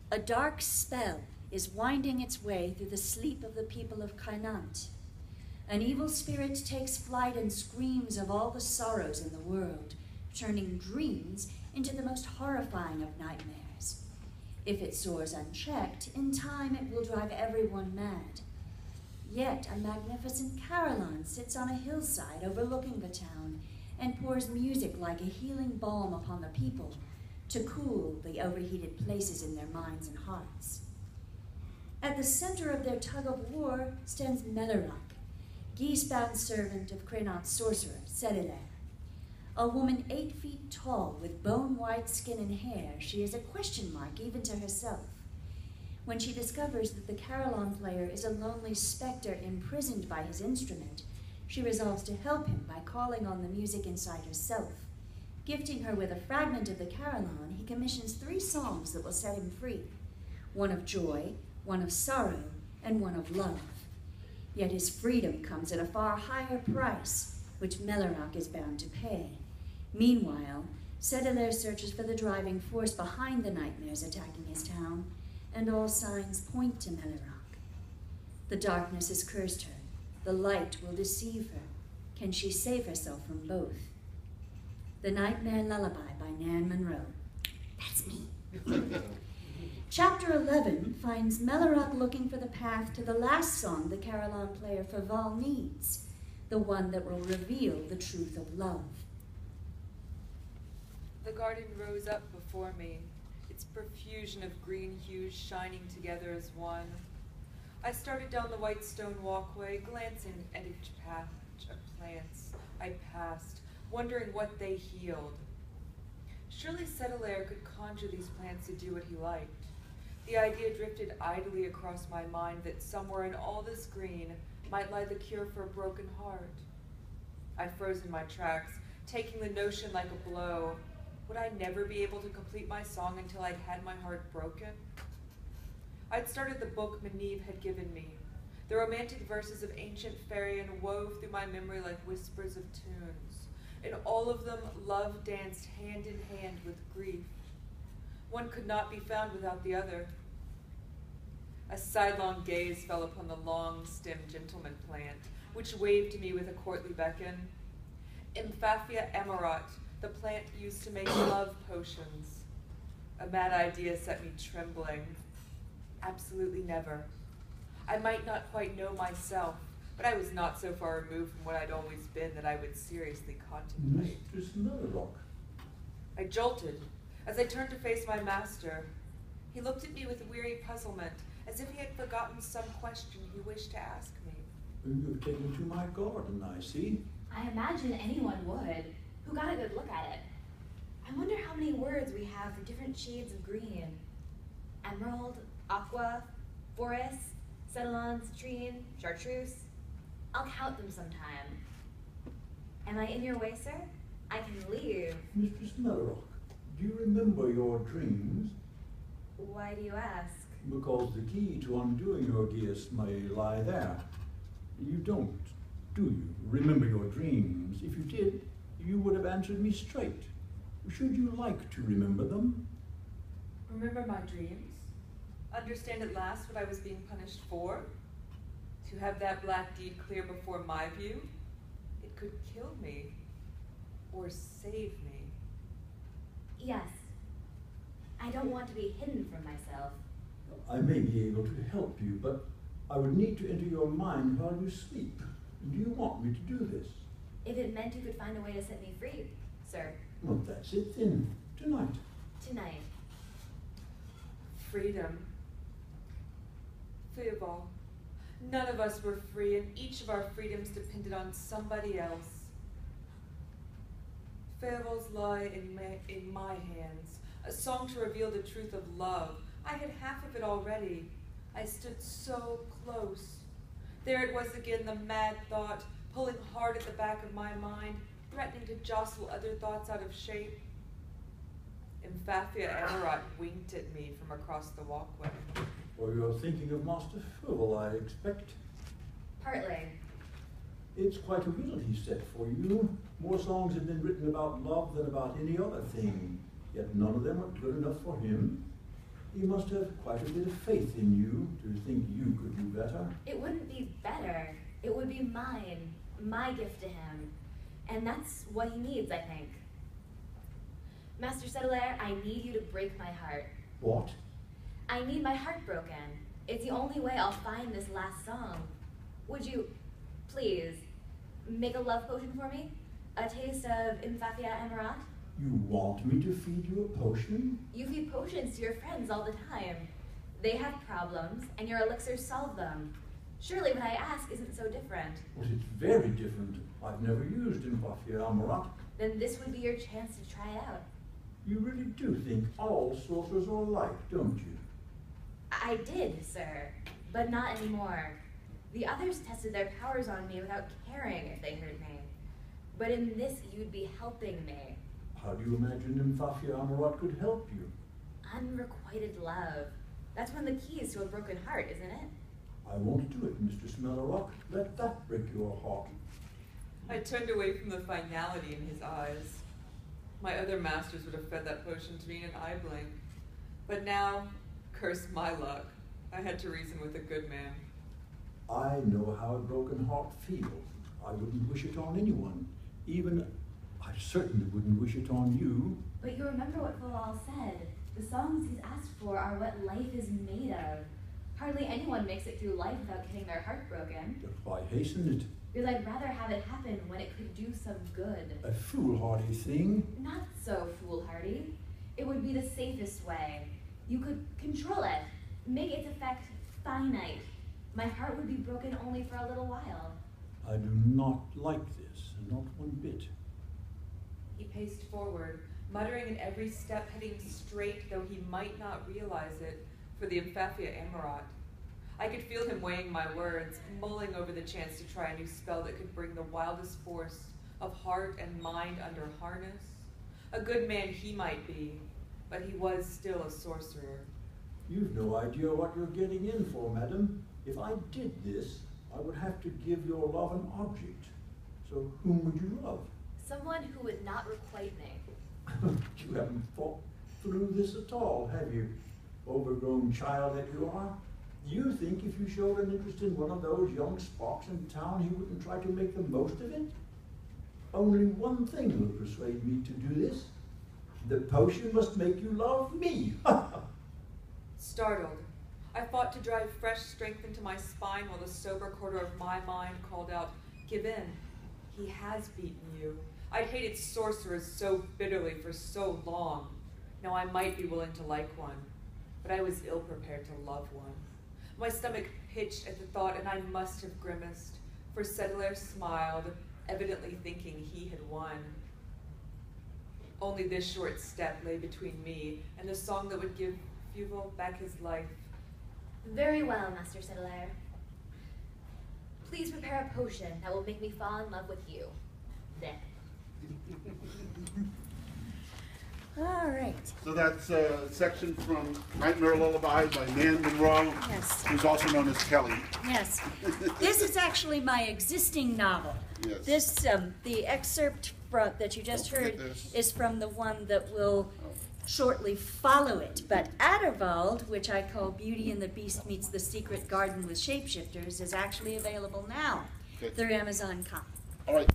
A dark spell is winding its way through the sleep of the people of Kainant. An evil spirit takes flight and screams of all the sorrows in the world, turning dreams into the most horrifying of nightmares. If it soars unchecked, in time it will drive everyone mad. Yet a magnificent carillon sits on a hillside overlooking the town and pours music like a healing balm upon the people to cool the overheated places in their minds and hearts. At the center of their tug-of-war stands Melarok, geese-bound servant of Crenant's sorcerer, Ceccato. A woman 8 feet tall with bone-white skin and hair, she is a question mark even to herself. When she discovers that the carillon player is a lonely specter imprisoned by his instrument, she resolves to help him by calling on the music inside herself. Gifting her with a fragment of the carillon, he commissions 3 songs that will set him free: one of joy, one of sorrow, and one of love. Yet his freedom comes at a far higher price, which Melarok is bound to pay. Meanwhile, Ceccato searches for the driving force behind the nightmares attacking his town, and all signs point to Melarok. The darkness has cursed her. The light will deceive her. Can she save herself from both? The Nightmare Lullaby by Nan Monroe. That's me. Chapter 11 finds Melarok looking for the path to the last song the carillon player Faval needs, the one that will reveal the truth of love. The garden rose up before me, its profusion of green hues shining together as one. I started down the white stone walkway, glancing at each patch of plants I passed, wondering what they healed. Surely Chattanooga could conjure these plants to do what he liked. The idea drifted idly across my mind that somewhere in all this green might lie the cure for a broken heart. I froze in my tracks, taking the notion like a blow. Would I never be able to complete my song until I'd had my heart broken? I'd started the book Meneve had given me. The romantic verses of ancient Farian wove through my memory like whispers of tunes. In all of them, love danced hand in hand with grief. One could not be found without the other. A sidelong gaze fell upon the long-stemmed gentleman plant, which waved to me with a courtly beckon. Emphaphia amarot, the plant used to make love potions. A mad idea set me trembling. Absolutely never. I might not quite know myself, but I was not so far removed from what I'd always been that I would seriously contemplate. Mistress Melarok. I jolted as I turned to face my master. He looked at me with weary puzzlement, as if he had forgotten some question he wished to ask me. You've taken to my garden, I see. I imagine anyone would. Who got a good look at it? I wonder how many words we have for different shades of green. Emerald, aqua, forest, ceylon, citrine, chartreuse. I'll count them sometime. Am I in your way, sir? I can leave. Mistress Melarok, do you remember your dreams? Why do you ask? Because the key to undoing your gifts may lie there. You don't, do you, remember your dreams? If you did, you would have answered me straight. Should you like to remember them? Remember my dreams? Understand at last what I was being punished for? To have that black deed clear before my view? It could kill me, or save me. Yes. I don't want to be hidden from myself. I may be able to help you, but I would need to enter your mind while you sleep. Do you want me to do this? If it meant you could find a way to set me free, sir. Well, that's it then. Tonight. Tonight. Freedom. Free of all. None of us were free, and each of our freedoms depended on somebody else. Farewells lie in my hands, a song to reveal the truth of love. I had half of it already. I stood so close. There it was again, the mad thought, pulling hard at the back of my mind, threatening to jostle other thoughts out of shape. Emphaphia amarot winked at me from across the walkway. Or you're thinking of Master Furvel, I expect. Partly. It's quite a riddle he set for you. More songs have been written about love than about any other thing, yet none of them are good enough for him. He must have quite a bit of faith in you to think you could do better. It wouldn't be better. It would be mine, my gift to him. And that's what he needs, I think. Master Settler, I need you to break my heart. What? I need my heart broken. It's the only way I'll find this last song. Would you, please, make a love potion for me? A taste of Infafia Amarat? You want me to feed you a potion? You feed potions to your friends all the time. They have problems, and your elixirs solve them. Surely what I ask isn't so different. Well, it's very different. I've never used Infafia Amarat. Then this would be your chance to try it out. You really do think all sorcerers are alike, don't you? I did, sir, but not anymore. The others tested their powers on me without caring if they hurt me. But in this, you'd be helping me. How do you imagine Infafia Amarat could help you? Unrequited love. That's one of the keys to a broken heart, isn't it? I won't do it, Mr. Smellerock. Let that break your heart. I turned away from the finality in his eyes. My other masters would have fed that potion to me in an eye blink. But now, curse my luck, I had to reason with a good man. I know how a broken heart feels. I wouldn't wish it on anyone. I certainly wouldn't wish it on you. But you remember what Falal said. The songs he's asked for are what life is made of. Hardly anyone makes it through life without getting their heart broken. But why hasten it? Because I'd rather have it happen when it could do some good. A foolhardy thing. Not so foolhardy. It would be the safest way. You could control it, make its effect finite. My heart would be broken only for a little while. I do not like this, not one bit. He paced forward, muttering in every step, heading straight, though he might not realize it, for the Infafia Amarat. I could feel him weighing my words, mulling over the chance to try a new spell that could bring the wildest force of heart and mind under harness. A good man he might be, but he was still a sorcerer. You've no idea what you're getting in for, madam. If I did this, I would have to give your love an object. So whom would you love? Someone who would not requite me. You haven't thought through this at all, have you? Overgrown child that you are. You think if you showed an interest in one of those young sparks in town, he wouldn't try to make the most of it? Only one thing will persuade me to do this. The potion must make you love me. Startled, I fought to drive fresh strength into my spine while the sober quarter of my mind called out, "Give in. He has beaten you." I'd hated sorcerers so bitterly for so long. Now I might be willing to like one, but I was ill-prepared to love one. My stomach pitched at the thought, and I must have grimaced, for Settler smiled, evidently thinking he had won. Only this short step lay between me and the song that would give Fuval back his life. Very well, Master Settler. Please prepare a potion that will make me fall in love with you. Then. All right. So that's a section from Nightmare Lullaby by Nan Monroe, Yes. who's also known as Kelley. Yes. This is actually my existing novel. Yes. This, the excerpt that you just Don't forget heard this. is from the one that will shortly follow it. But Atterwald, which I call Beauty and the Beast Meets the Secret Garden with Shapeshifters, is actually available now Okay. through Amazon.com. All right.